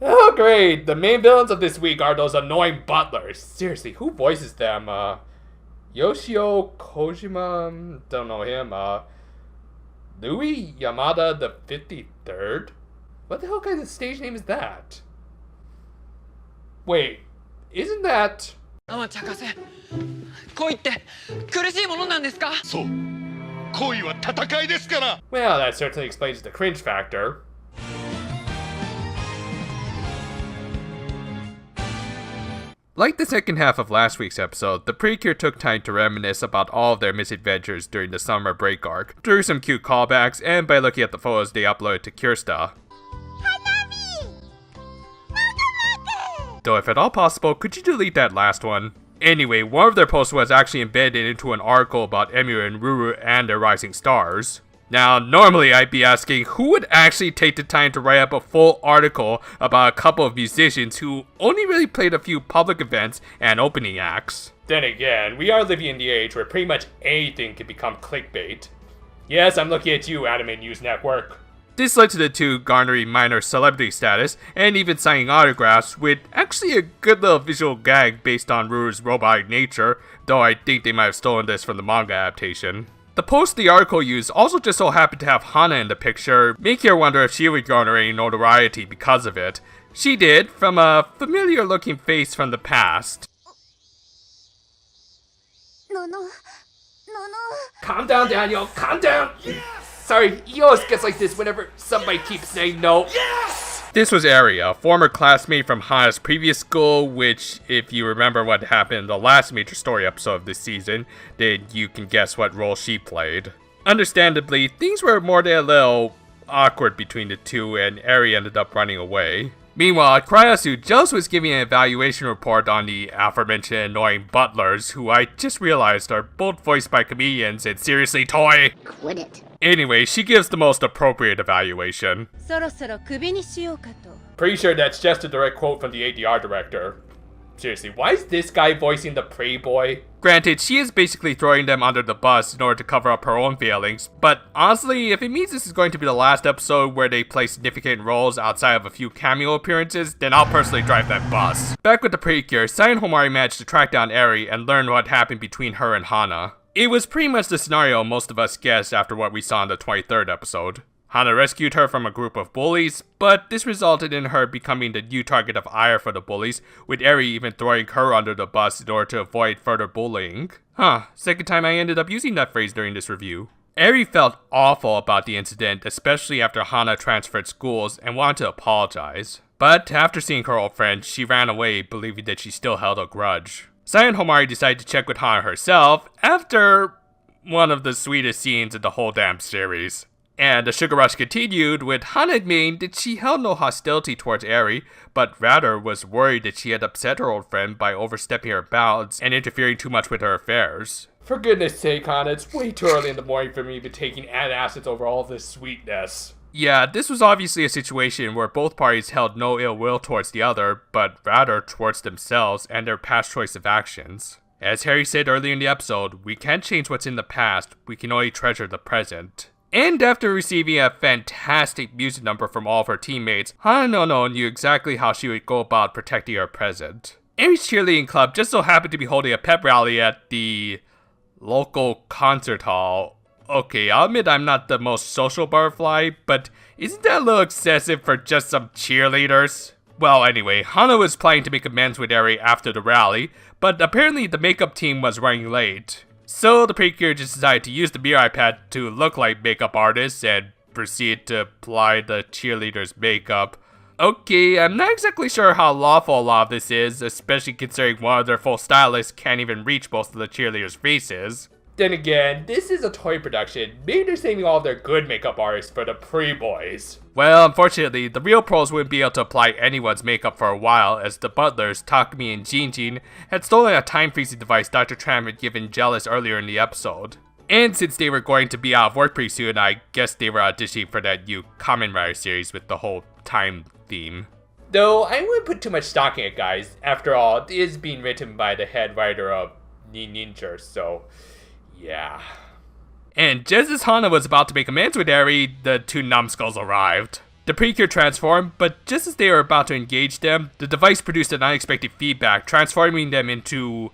Oh great, the main villains of this week are those annoying butlers. Seriously, who voices them? Yoshio Kojima, don't know him. Louis Yamada the 53rd? What the hell kind of stage name is that? Wait, isn't that... 天茶かせ恋って苦しいものなんですかそう恋は戦いですから Well, that certainly explains the cringe factor. Like the second half of last week's episode, the Precure took time to reminisce about all of their misadventures during the summer break arc, through some cute callbacks, and by looking at the photos they uploaded to Kirsta. Though if at all possible, could you delete that last one? Anyway, one of their posts was actually embedded into an article about Emu and Ruru and their rising stars. Now, normally I'd be asking who would actually take the time to write up a full article about a couple of musicians who only really played a few public events and opening acts. Then again, we are living in the age where pretty much anything can become clickbait. Yes, I'm looking at you, Anime News Network. This led to the two garnering minor celebrity status and even signing autographs, with actually a good little visual gag based on Ruru's robotic nature, though I think they might have stolen this from the manga adaptation. The post the article used also just so happened to have Hana in the picture, making her wonder if she would garner any notoriety because of it. She did, from a familiar looking face from the past. No. Calm down, Daniel, calm down! Sorry, he always gets like this whenever somebody keeps saying no. Yes! This was Eri, a former classmate from Hana's previous school, which, if you remember what happened in the last major story episode of this season, then you can guess what role she played. Understandably, things were more than a little awkward between the two, and Eri ended up running away. Meanwhile, at Kryasu, Jels was giving an evaluation report on the aforementioned annoying butlers, who I just realized are both voiced by comedians and seriously Toy. Quit it. Anyway, she gives the most appropriate evaluation. そろそろクビにしようかと。 Pretty sure that's just a direct quote from the ADR director. Seriously, why is this guy voicing the prey boy? Granted, she is basically throwing them under the bus in order to cover up her own failings, but honestly, if it means this is going to be the last episode where they play significant roles outside of a few cameo appearances, then I'll personally drive that bus. Back with the Precure, Sai and Homari managed to track down Eri and learn what happened between her and Hana. It was pretty much the scenario most of us guessed after what we saw in the 23rd episode. Hana rescued her from a group of bullies, but this resulted in her becoming the new target of ire for the bullies, with Eri even throwing her under the bus in order to avoid further bullying. Second time I ended up using that phrase during this review. Eri felt awful about the incident, especially after Hana transferred schools and wanted to apologize. But after seeing her old friend, she ran away, believing that she still held a grudge. Sai and Homari decided to check with Hana herself after one of the sweetest scenes in the whole damn series. And the sugar rush continued, with Hana admitting that she held no hostility towards Eri, but rather was worried that she had upset her old friend by overstepping her bounds and interfering too much with her affairs. For goodness sake, Hana, it's way too early in the morning for me to be taking antacids over all this sweetness. Yeah, this was obviously a situation where both parties held no ill will towards the other, but rather towards themselves and their past choice of actions. As Harry said earlier in the episode, we can't change what's in the past, we can only treasure the present. And after receiving a fantastic music number from all of her teammates, Hana knew exactly how she would go about protecting her present. Eri's cheerleading club just so happened to be holding a pep rally at the local concert hall. Okay, I'll admit I'm not the most social butterfly, but isn't that a little excessive for just some cheerleaders? Well, anyway, Hana was planning to make amends with Eri after the rally, but apparently the makeup team was running late. So the Precure just decided to use the mirror iPad to look like makeup artists and proceed to apply the cheerleaders' makeup. Okay, I'm not exactly sure how lawful a lot of this is, especially considering one of their full stylists can't even reach most of the cheerleaders' faces. Then again, this is a toy production. Maybe they're saving all their good makeup artists for the pre-boys. Well, unfortunately, the real pros wouldn't be able to apply anyone's makeup for a while, as the butlers, Takumi and Jinjin, had stolen a time-freezing device Dr. Tram had given Jealous earlier in the episode. And since they were going to be out of work pretty soon, I guess they were auditioning for that new Kamen Rider series with the whole time theme. Though, I wouldn't put too much stock in it, guys. After all, it is being written by the head writer of Ninja, so yeah. And just as Hana was about to make amends with Eri, the two numbskulls arrived. The Precure transformed, but just as they were about to engage them, the device produced an unexpected feedback, transforming them into,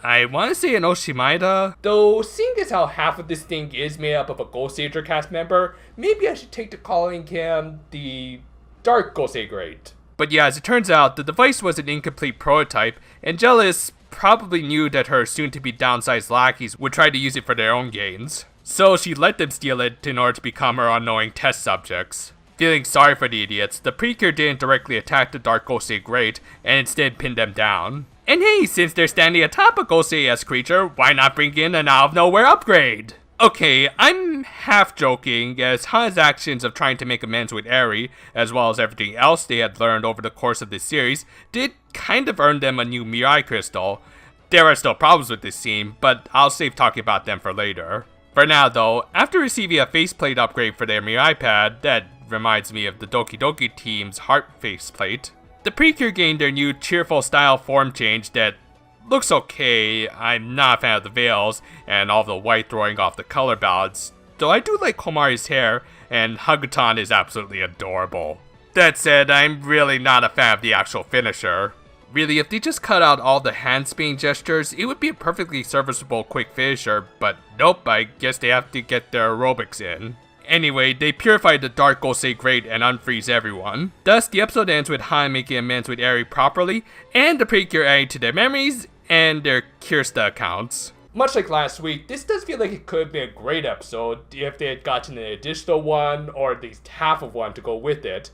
I want to say, an Oshimaida. Though, seeing as how half of this thing is made up of a Ghost Sager cast member, maybe I should take to calling him the Dark Ghost Sager. But yeah, as it turns out, the device was an incomplete prototype, and Jealous probably knew that her soon-to-be downsized lackeys would try to use it for their own gains. So she let them steal it in order to become her unknowing test subjects. Feeling sorry for the idiots, the Precure didn't directly attack the Dark Gosei Great, and instead pinned them down. And hey, since they're standing atop a Gosei-esque creature, why not bring in an out-of-nowhere upgrade? Okay, I'm half joking, as Hana's actions of trying to make amends with Eri, as well as everything else they had learned over the course of this series, did kind of earn them a new Mirai Crystal. There are still problems with this scene, but I'll save talking about them for later. For now though, after receiving a faceplate upgrade for their Mirai Pad, that reminds me of the Doki Doki team's heart faceplate, the Precure gained their new cheerful style form change that looks okay. I'm not a fan of the veils, and all the white throwing off the color balance, though I do like Komari's hair, and Hagutan is absolutely adorable. That said, I'm really not a fan of the actual finisher. Really, if they just cut out all the hand spinning gestures, it would be a perfectly serviceable quick finisher, but nope, I guess they have to get their aerobics in. Anyway, they purified the Dark Gosei Great and unfreeze everyone. Thus, the episode ends with Han making amends with Eri properly, and the Precure adding to their memories and their Kirsta accounts. Much like last week, this does feel like it could have been a great episode if they had gotten an additional one, or at least half of one to go with it.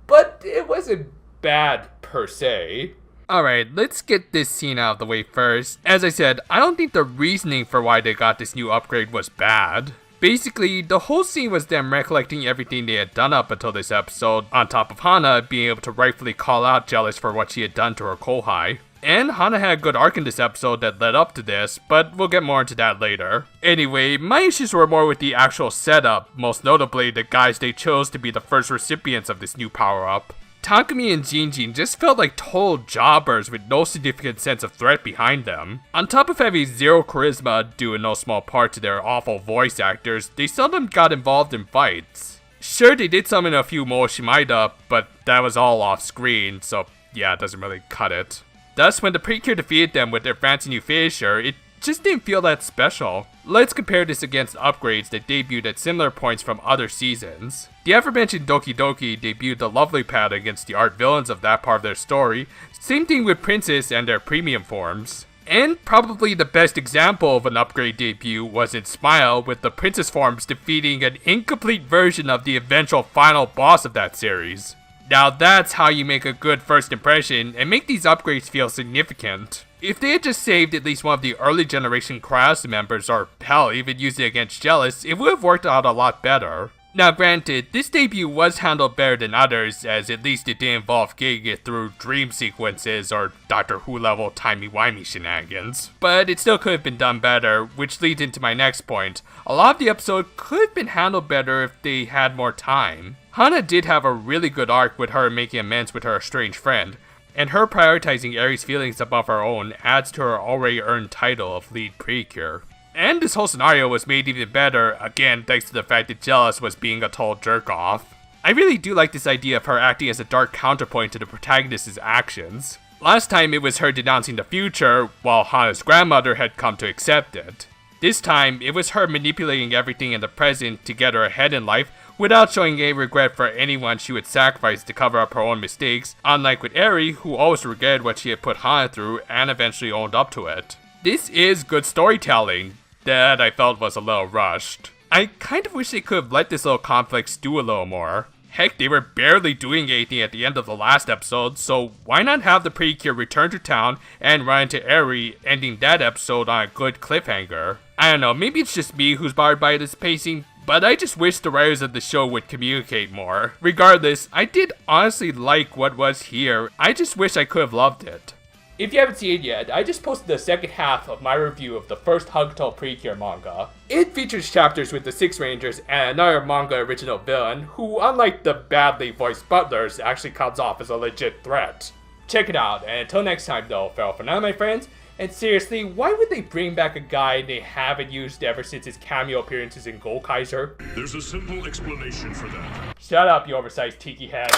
But it wasn't bad per se. Alright, let's get this scene out of the way first. As I said, I don't think the reasoning for why they got this new upgrade was bad. Basically, the whole scene was them recollecting everything they had done up until this episode, on top of Hana being able to rightfully call out Jealous for what she had done to her Kohai. And Hana had a good arc in this episode that led up to this, but we'll get more into that later. Anyway, my issues were more with the actual setup, most notably the guys they chose to be the first recipients of this new power-up. Takumi and Jinjin just felt like total jobbers with no significant sense of threat behind them. On top of having zero charisma, due in no small part to their awful voice actors, they seldom got involved in fights. Sure, they did summon a few Mooshimaida, but that was all off screen, so yeah, it doesn't really cut it. Thus, when the Precure defeated them with their fancy new finisher, it just didn't feel that special. Let's compare this against upgrades that debuted at similar points from other seasons. The aforementioned Doki Doki debuted the Lovely Pad against the art villains of that part of their story. Same thing with Princess and their premium forms. And probably the best example of an upgrade debut was in Smile, with the Princess forms defeating an incomplete version of the eventual final boss of that series. Now that's how you make a good first impression and make these upgrades feel significant. If they had just saved at least one of the early generation Cryos members, or hell, even used it against Jealous, it would have worked out a lot better. Now granted, this debut was handled better than others, as at least it didn't involve getting it through dream sequences or Doctor Who level timey-wimey shenanigans. But it still could have been done better, which leads into my next point. A lot of the episode could have been handled better if they had more time. Hana did have a really good arc with her making amends with her estranged friend, and her prioritizing Eri's feelings above her own adds to her already earned title of lead Precure. And this whole scenario was made even better, again thanks to the fact that Jealous was being a total jerk-off. I really do like this idea of her acting as a dark counterpoint to the protagonist's actions. Last time it was her denouncing the future, while Hana's grandmother had come to accept it. This time, it was her manipulating everything in the present to get her ahead in life without showing any regret for anyone she would sacrifice to cover up her own mistakes, unlike with Eri, who always regretted what she had put Hana through and eventually owned up to it. This is good storytelling that I felt was a little rushed. I kind of wish they could have let this little conflict stew a little more. Heck, they were barely doing anything at the end of the last episode, so why not have the Precure return to town and run into Eri, ending that episode on a good cliffhanger? I don't know, maybe it's just me who's bothered by this pacing, but I just wish the writers of the show would communicate more. Regardless, I did honestly like what was here, I just wish I could have loved it. If you haven't seen it yet, I just posted the second half of my review of the first Hakuto Precure manga. It features chapters with the Six Rangers and another manga original villain, who unlike the badly voiced butlers, actually comes off as a legit threat. Check it out, and until next time though, farewell for now my friends, And seriously, why would they bring back a guy they haven't used ever since his cameo appearances in Gokaiser? There's a simple explanation for that. Shut up, you oversized tiki head.